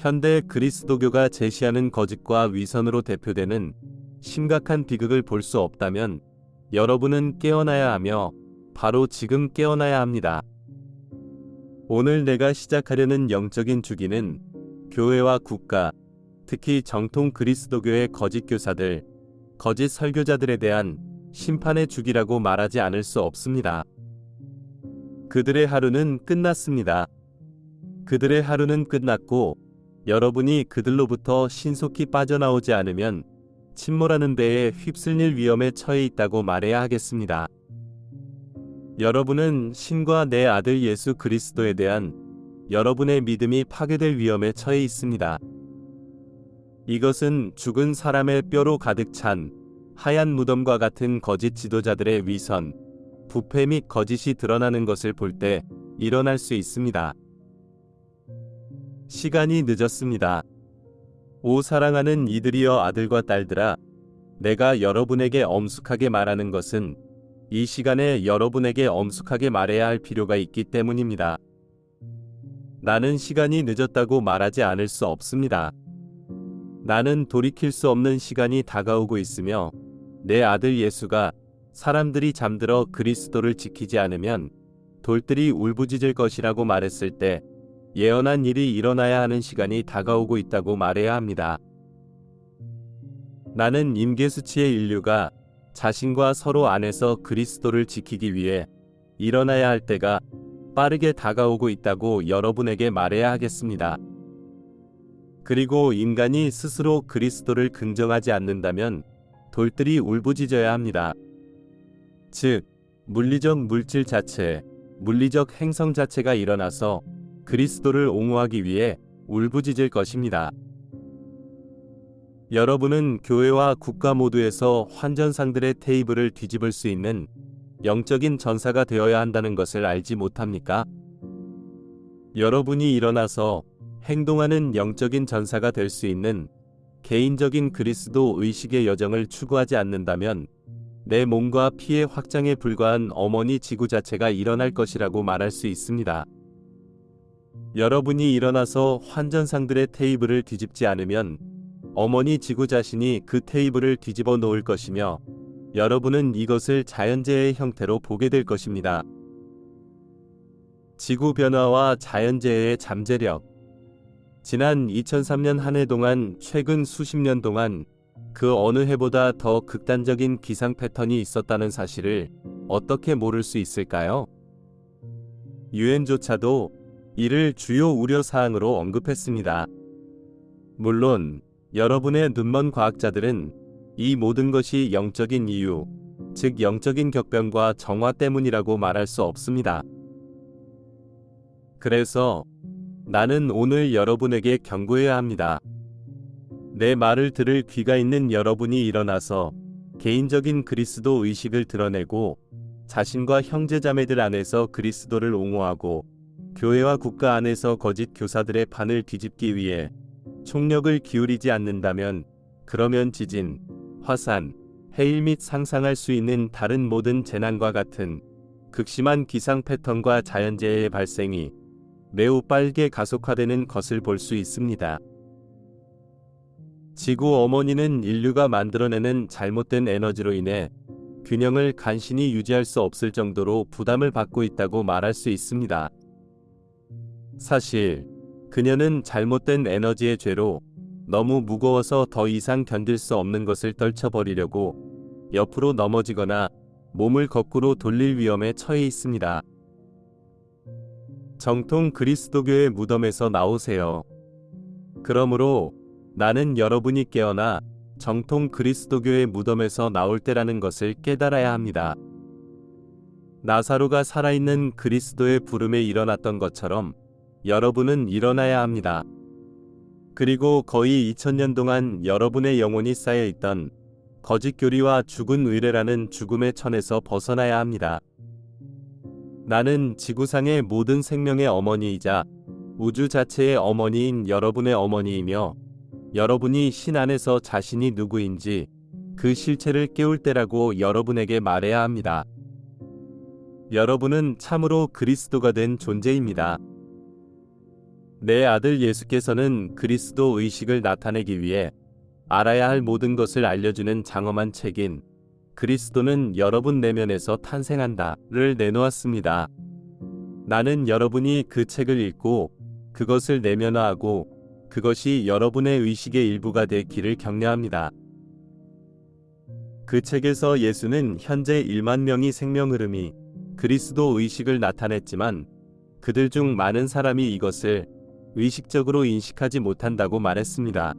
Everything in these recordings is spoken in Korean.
현대 그리스도교가 제시하는 거짓과 위선으로 대표되는 심각한 비극을 볼 수 없다면 여러분은 깨어나야 하며 바로 지금 깨어나야 합니다. 오늘 내가 시작하려는 영적인 주기는 교회와 국가, 특히 정통 그리스도교의 거짓 교사들, 거짓 설교자들에 대한 심판의 주기라고 말하지 않을 수 없습니다. 그들의 하루는 끝났습니다. 그들의 하루는 끝났고 여러분이 그들로부터 신속히 빠져나오지 않으면 침몰하는 배에 휩쓸릴 위험에 처해 있다고 말해야 하겠습니다. 여러분은 신과 내 아들 예수 그리스도에 대한 여러분의 믿음이 파괴될 위험에 처해 있습니다. 이것은 죽은 사람의 뼈로 가득 찬 하얀 무덤과 같은 거짓 지도자들의 위선, 부패 및 거짓이 드러나는 것을 볼 때 일어날 수 있습니다. 시간이 늦었습니다. 오 사랑하는 이들이여 아들과 딸들아, 내가 여러분에게 엄숙하게 말하는 것은 이 시간에 여러분에게 엄숙하게 말해야 할 필요가 있기 때문입니다. 나는 시간이 늦었다고 말하지 않을 수 없습니다. 나는 돌이킬 수 없는 시간이 다가오고 있으며 내 아들 예수가 사람들이 잠들어 그리스도를 지키지 않으면 돌들이 울부짖을 것이라고 말했을 때 예언한 일이 일어나야 하는 시간이 다가오고 있다고 말해야 합니다. 나는 임계수치의 인류가 자신과 서로 안에서 그리스도를 지키기 위해 일어나야 할 때가 빠르게 다가오고 있다고 여러분에게 말해야 하겠습니다. 그리고 인간이 스스로 그리스도를 긍정하지 않는다면 돌들이 울부짖어야 합니다. 즉, 물리적 물질 자체, 물리적 행성 자체가 일어나서 그리스도를 옹호하기 위해 울부짖을 것입니다. 여러분은 교회와 국가 모두에서 환전상들의 테이블을 뒤집을 수 있는 영적인 전사가 되어야 한다는 것을 알지 못합니까? 여러분이 일어나서 행동하는 영적인 전사가 될 수 있는 개인적인 그리스도 의식의 여정을 추구하지 않는다면 내 몸과 피의 확장에 불과한 어머니 지구 자체가 일어날 것이라고 말할 수 있습니다. 여러분이 일어나서 환전상들의 테이블을 뒤집지 않으면 어머니 지구 자신이 그 테이블을 뒤집어 놓을 것이며 여러분은 이것을 자연재해의 형태로 보게 될 것입니다. 지구 변화와 자연재해의 잠재력. 지난 2003년 한 해 동안 최근 수십 년 동안 그 어느 해보다 더 극단적인 기상 패턴이 있었다는 사실을 어떻게 모를 수 있을까요? 유엔조차도 이를 주요 우려 사항으로 언급했습니다. 물론 여러분의 눈먼 과학자들은 이 모든 것이 영적인 이유, 즉 영적인 격변과 정화 때문이라고 말할 수 없습니다. 그래서 나는 오늘 여러분에게 경고해야 합니다. 내 말을 들을 귀가 있는 여러분이 일어나서 개인적인 그리스도 의식을 드러내고 자신과 형제자매들 안에서 그리스도를 옹호하고 교회와 국가 안에서 거짓 교사들의 판을 뒤집기 위해 총력을 기울이지 않는다면 그러면 지진, 화산, 해일 및 상상할 수 있는 다른 모든 재난과 같은 극심한 기상 패턴과 자연재해의 발생이 매우 빠르게 가속화되는 것을 볼 수 있습니다. 지구 어머니는 인류가 만들어내는 잘못된 에너지로 인해 균형을 간신히 유지할 수 없을 정도로 부담을 받고 있다고 말할 수 있습니다. 사실 그녀는 잘못된 에너지의 죄로 너무 무거워서 더 이상 견딜 수 없는 것을 떨쳐버리려고 옆으로 넘어지거나 몸을 거꾸로 돌릴 위험에 처해 있습니다. 정통 그리스도교의 무덤에서 나오세요. 그러므로 나는 여러분이 깨어나 정통 그리스도교의 무덤에서 나올 때라는 것을 깨달아야 합니다. 나사로가 살아있는 그리스도의 부름에 일어났던 것처럼 여러분은 일어나야 합니다. 그리고 거의 2000년 동안 여러분의 영혼이 쌓여있던 거짓 교리와 죽은 의뢰라는 죽음의 천에서 벗어나야 합니다. 나는 지구상의 모든 생명의 어머니이자 우주 자체의 어머니인 여러분의 어머니이며 여러분이 신 안에서 자신이 누구인지 그 실체를 깨울 때라고 여러분에게 말해야 합니다. 여러분은 참으로 그리스도가 된 존재입니다. 내 아들 예수께서는 그리스도 의식을 나타내기 위해 알아야 할 모든 것을 알려주는 장엄한 책인 그리스도는 여러분 내면에서 탄생한다를 내놓았습니다. 나는 여러분이 그 책을 읽고 그것을 내면화하고 그것이 여러분의 의식의 일부가 되기를 격려합니다. 그 책에서 예수는 현재 1만 명이 생명 흐름이 그리스도 의식을 나타냈지만 그들 중 많은 사람이 이것을 의식적으로 인식하지 못한다고 말했습니다.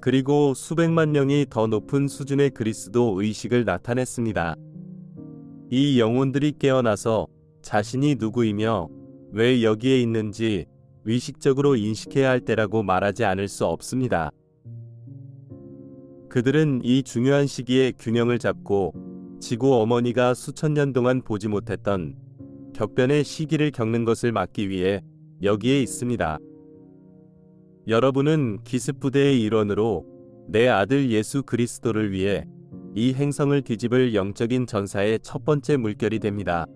그리고 수백만 명이 더 높은 수준의 그리스도 의식을 나타냈습니다. 이 영혼들이 깨어나서 자신이 누구이며 왜 여기에 있는지 의식적으로 인식해야 할 때라고 말하지 않을 수 없습니다. 그들은 이 중요한 시기에 균형을 잡고 지구 어머니가 수천 년 동안 보지 못했던 격변의 시기를 겪는 것을 막기 위해 여기에 있습니다. 여러분은 기습부대의 일원으로 내 아들 예수 그리스도를 위해 이 행성을 뒤집을 영적인 전사의 첫 번째 물결이 됩니다.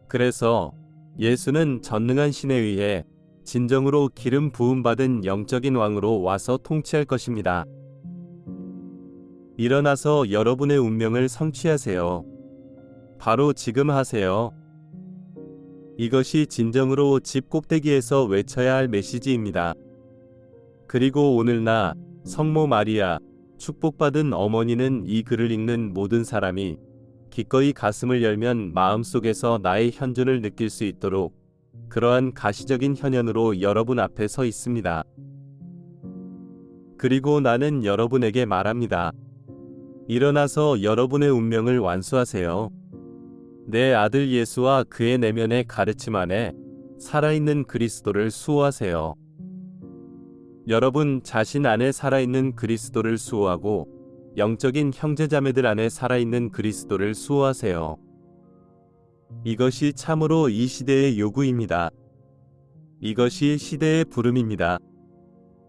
그래서 예수는 전능한 신에 의해 진정으로 기름 부음받은 영적인 왕으로 와서 통치할 것입니다. 일어나서 여러분의 운명을 성취하세요. 바로 지금 하세요. 이것이 진정으로 집 꼭대기에서 외쳐야 할 메시지입니다. 그리고 오늘나 성모 마리아, 축복받은 어머니는 이 글을 읽는 모든 사람이 기꺼이 가슴을 열면 마음속에서 나의 현존을 느낄 수 있도록 그러한 가시적인 현현으로 여러분 앞에 서 있습니다. 그리고 나는 여러분에게 말합니다. 일어나서 여러분의 운명을 완수하세요. 내 아들 예수와 그의 내면의 가르침 안에 살아있는 그리스도를 수호하세요. 여러분 자신 안에 살아있는 그리스도를 수호하고 영적인 형제자매들 안에 살아있는 그리스도를 수호하세요. 이것이 참으로 이 시대의 요구입니다. 이것이 시대의 부름입니다.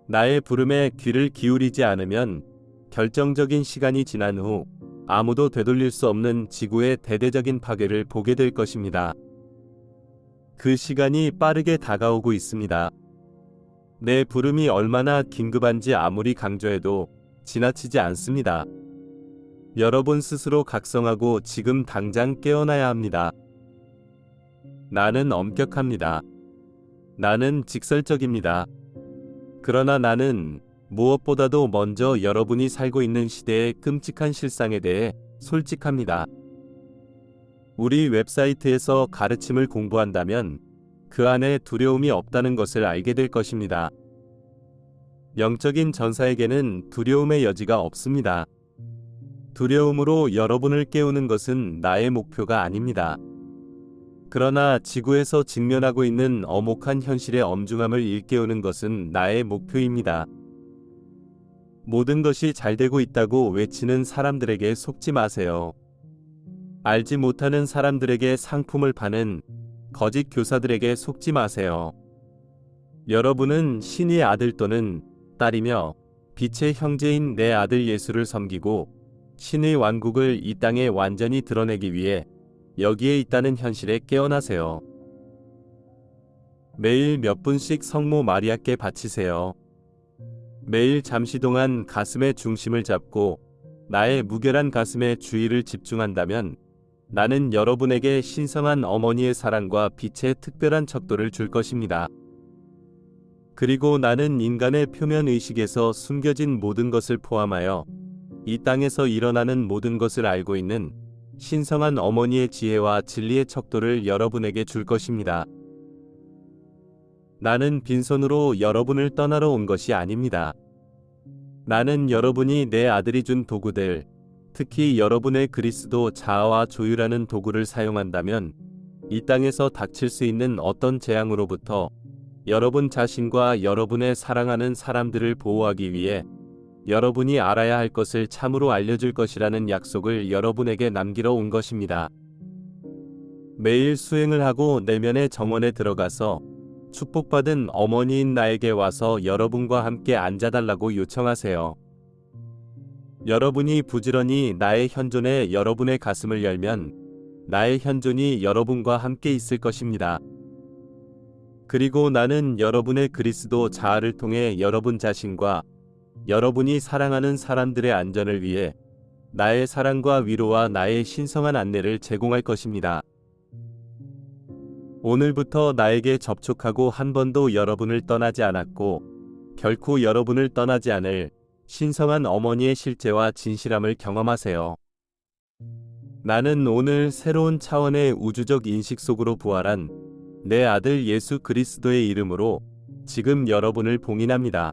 나의 부름에 귀를 기울이지 않으면 결정적인 시간이 지난 후 아무도 되돌릴 수 없는 지구의 대대적인 파괴를 보게 될 것입니다. 그 시간이 빠르게 다가오고 있습니다. 내 부름이 얼마나 긴급한지 아무리 강조해도 지나치지 않습니다. 여러분 스스로 각성하고 지금 당장 깨어나야 합니다. 나는 엄격합니다. 나는 직설적입니다. 그러나 나는 무엇보다도 먼저 여러분이 살고 있는 시대의 끔찍한 실상에 대해 솔직합니다. 우리 웹사이트에서 가르침을 공부한다면 그 안에 두려움이 없다는 것을 알게 될 것입니다. 영적인 전사에게는 두려움의 여지가 없습니다. 두려움으로 여러분을 깨우는 것은 나의 목표가 아닙니다. 그러나 지구에서 직면하고 있는 엄혹한 현실의 엄중함을 일깨우는 것은 나의 목표입니다. 모든 것이 잘 되고 있다고 외치는 사람들에게 속지 마세요. 알지 못하는 사람들에게 상품을 파는 거짓 교사들에게 속지 마세요. 여러분은 신의 아들 또는 딸이며 빛의 형제인 내 아들 예수를 섬기고 신의 왕국을 이 땅에 완전히 드러내기 위해 여기에 있다는 현실에 깨어나세요. 매일 몇 분씩 성모 마리아께 바치세요. 매일 잠시 동안 가슴의 중심을 잡고 나의 무결한 가슴에 주의를 집중한다면 나는 여러분에게 신성한 어머니의 사랑과 빛의 특별한 척도를 줄 것입니다. 그리고 나는 인간의 표면 의식에서 숨겨진 모든 것을 포함하여 이 땅에서 일어나는 모든 것을 알고 있는 신성한 어머니의 지혜와 진리의 척도를 여러분에게 줄 것입니다. 나는 빈손으로 여러분을 떠나러 온 것이 아닙니다. 나는 여러분이 내 아들이 준 도구들, 특히 여러분의 그리스도 자아와 조율하는 도구를 사용한다면 이 땅에서 닥칠 수 있는 어떤 재앙으로부터 여러분 자신과 여러분의 사랑하는 사람들을 보호하기 위해 여러분이 알아야 할 것을 참으로 알려줄 것이라는 약속을 여러분에게 남기러 온 것입니다. 매일 수행을 하고 내면의 정원에 들어가서 축복받은 어머니인 나에게 와서 여러분과 함께 앉아달라고 요청하세요. 여러분이 부지런히 나의 현존에 여러분의 가슴을 열면 나의 현존이 여러분과 함께 있을 것입니다. 그리고 나는 여러분의 그리스도 자아를 통해 여러분 자신과 여러분이 사랑하는 사람들의 안전을 위해 나의 사랑과 위로와 나의 신성한 안내를 제공할 것입니다. 오늘부터 나에게 접촉하고 한 번도 여러분을 떠나지 않았고 결코 여러분을 떠나지 않을 신성한 어머니의 실제와 진실함을 경험하세요. 나는 오늘 새로운 차원의 우주적 인식 속으로 부활한 내 아들 예수 그리스도의 이름으로 지금 여러분을 봉인합니다.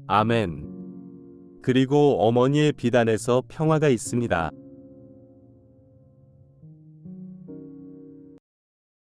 아멘. 그리고 어머니의 빛 안에서 평화가 있습니다.